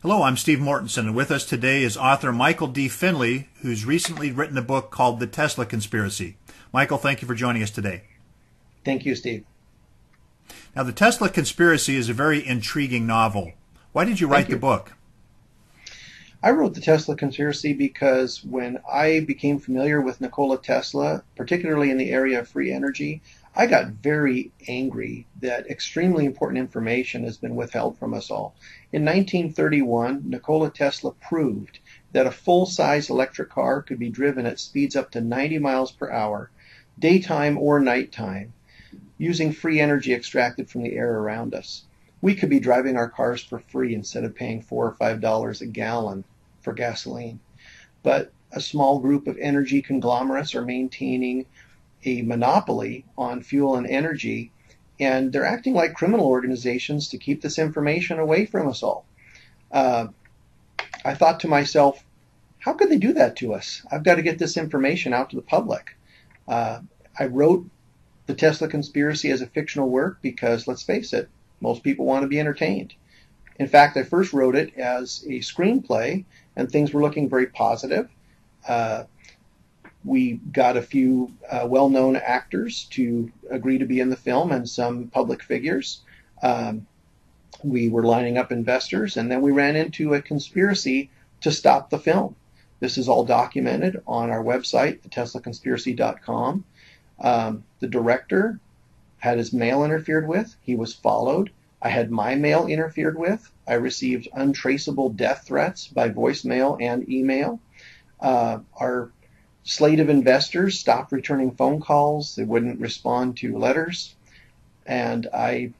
Hello, I'm Steve Mortensen, and with us today is author Michael D. Finley, who's recently written a book called The Tesla Conspiracy. Michael, thank you for joining us today. Thank you, Steve. Now, The Tesla Conspiracy is a very intriguing novel. Why did you write the book? I wrote The Tesla Conspiracy because when I became familiar with Nikola Tesla, particularly in the area of free energy, I got very angry that extremely important information has been withheld from us all. In 1931, Nikola Tesla proved that a full-size electric car could be driven at speeds up to 90 miles per hour, daytime or nighttime, using free energy extracted from the air around us. We could be driving our cars for free instead of paying $4 or $5 a gallon for gasoline. But a small group of energy conglomerates are maintaining a monopoly on fuel and energy, and they're acting like criminal organizations to keep this information away from us all. I thought to myself, how could they do that to us? I've got to get this information out to the public. I wrote The Tesla Conspiracy as a fictional work because, let's face it, most people want to be entertained. In fact, I first wrote it as a screenplay, and things were looking very positive. We got a few well-known actors to agree to be in the film and some public figures. We were lining up investors, and then we ran into a conspiracy to stop the film. This is all documented on our website, theteslaconspiracy.com. The director had his mail interfered with. He was followed. I had my mail interfered with. I received untraceable death threats by voicemail and email. Our slate of investors stopped returning phone calls. They wouldn't respond to letters. And I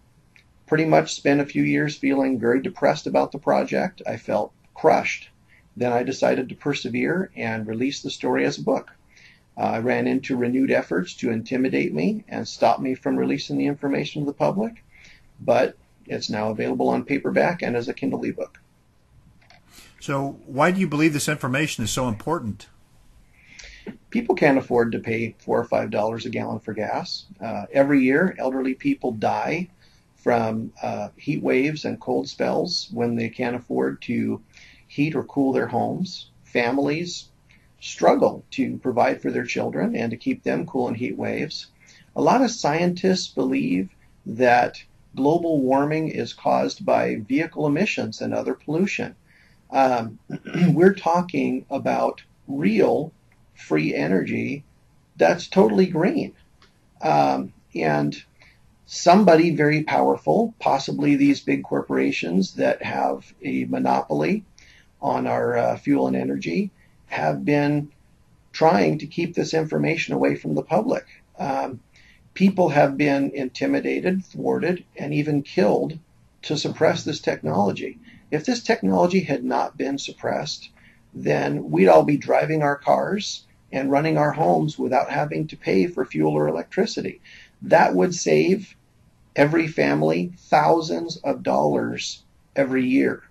pretty much spent a few years feeling very depressed about the project. I felt crushed. Then I decided to persevere and release the story as a book. I ran into renewed efforts to intimidate me and stop me from releasing the information to the public, but it's now available on paperback and as a Kindle ebook. So why do you believe this information is so important? People can't afford to pay $4 or $5 a gallon for gas. Every year, elderly people die from heat waves and cold spells when they can't afford to heat or cool their homes. Families struggle to provide for their children and to keep them cool in heat waves. A lot of scientists believe that global warming is caused by vehicle emissions and other pollution. We're talking about real free energy that's totally green. And somebody very powerful, possibly these big corporations that have a monopoly on our fuel and energy, have been trying to keep this information away from the public. People have been intimidated, thwarted, and even killed to suppress this technology. If this technology had not been suppressed, then we'd all be driving our cars and running our homes without having to pay for fuel or electricity. That would save every family thousands of dollars every year.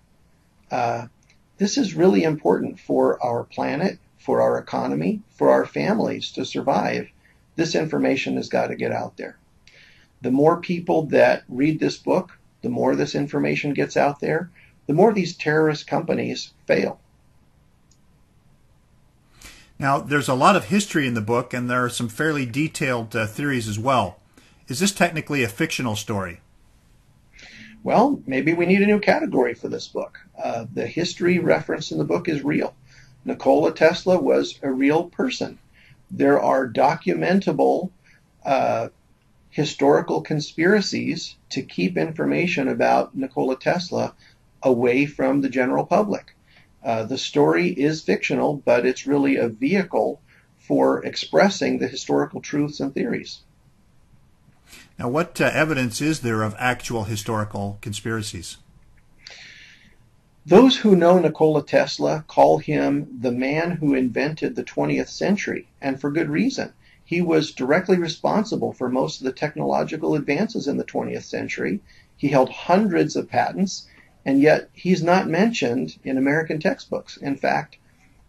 This is really important for our planet, for our economy, for our families to survive. This information has got to get out there. The more people that read this book, the more this information gets out there, the more these terrorist companies fail. Now, there's a lot of history in the book, and there are some fairly detailed theories as well. Is this technically a fictional story? Well, maybe we need a new category for this book. The history referenced in the book is real. Nikola Tesla was a real person. There are documentable historical conspiracies to keep information about Nikola Tesla away from the general public. The story is fictional, but it's really a vehicle for expressing the historical truths and theories. Now, what evidence is there of actual historical conspiracies? Those who know Nikola Tesla call him the man who invented the 20th century, and for good reason. He was directly responsible for most of the technological advances in the 20th century. He held hundreds of patents, and yet he's not mentioned in American textbooks. In fact,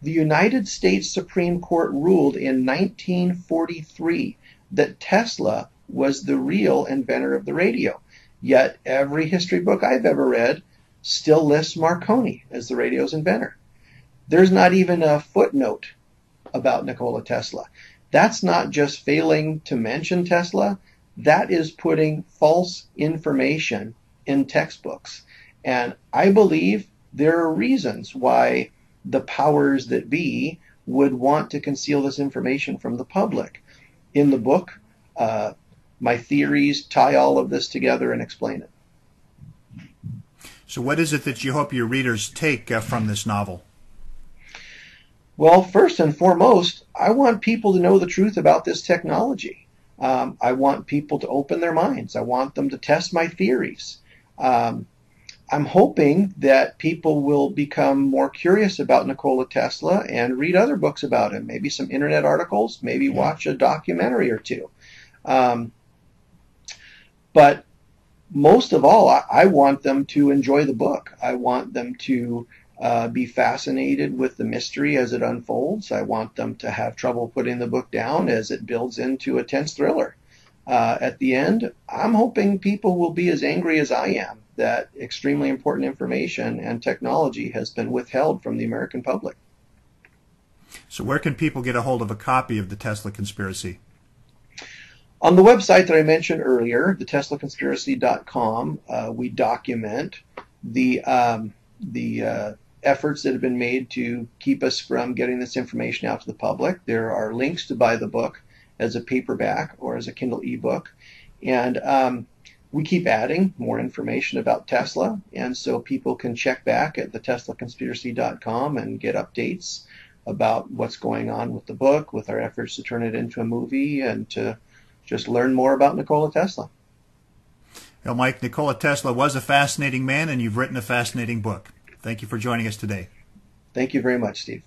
the United States Supreme Court ruled in 1943 that Tesla was the real inventor of the radio. Yet every history book I've ever read still lists Marconi as the radio's inventor. There's not even a footnote about Nikola Tesla. That's not just failing to mention Tesla, that is putting false information in textbooks. And I believe there are reasons why the powers that be would want to conceal this information from the public. In the book, my theories tie all of this together and explain it. So what is it that you hope your readers take from this novel? Well, first and foremost, I want people to know the truth about this technology. I want people to open their minds. I want them to test my theories. I'm hoping that people will become more curious about Nikola Tesla and read other books about him, maybe some internet articles, maybe watch a documentary or two. But most of all, I want them to enjoy the book. I want them to be fascinated with the mystery as it unfolds. I want them to have trouble putting the book down as it builds into a tense thriller. At the end, I'm hoping people will be as angry as I am that extremely important information and technology has been withheld from the American public. So where can people get a hold of a copy of The Tesla Conspiracy? On the website that I mentioned earlier, theteslaconspiracy.com, we document the efforts that have been made to keep us from getting this information out to the public. There are links to buy the book as a paperback or as a Kindle ebook. And we keep adding more information about Tesla, and so people can check back at theteslaconspiracy.com and get updates about what's going on with the book, with our efforts to turn it into a movie, and to just learn more about Nikola Tesla. Well, Mike, Nikola Tesla was a fascinating man, and you've written a fascinating book. Thank you for joining us today. Thank you very much, Steve.